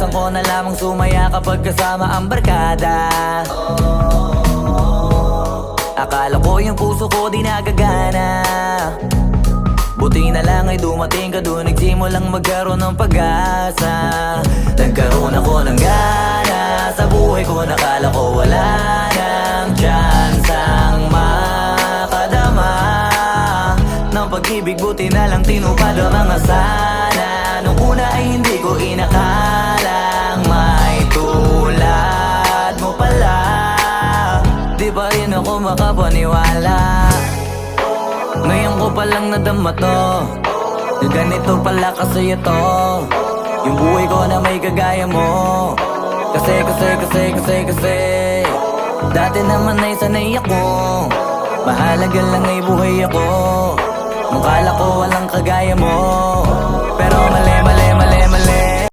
Karanasan ko na lamang sumaya kapag kasama ang barkada. Akala ko yung puso ko di nagagana. Buti na lang ay dumating ka doon, nagsimulang magkaroon ng pag-asa. Nagkaroon ako ng gana sa buhay ko, nakala ko wala nang tsansang makadama ng pag-ibig. Buti na lang tinupad ang mga sana. Nung una ay hindi ko inakalang may tulad mo pala. Di pa rin ako makapaniwala. Ngayon ko palang nadama to, na ganito pala kasi ito yung buhay ko na may kagaya mo. Kasi dati naman ay sanay ako, mahalaga lang ay buhay ako. Nung kala ko walang kagaya mo, pero mali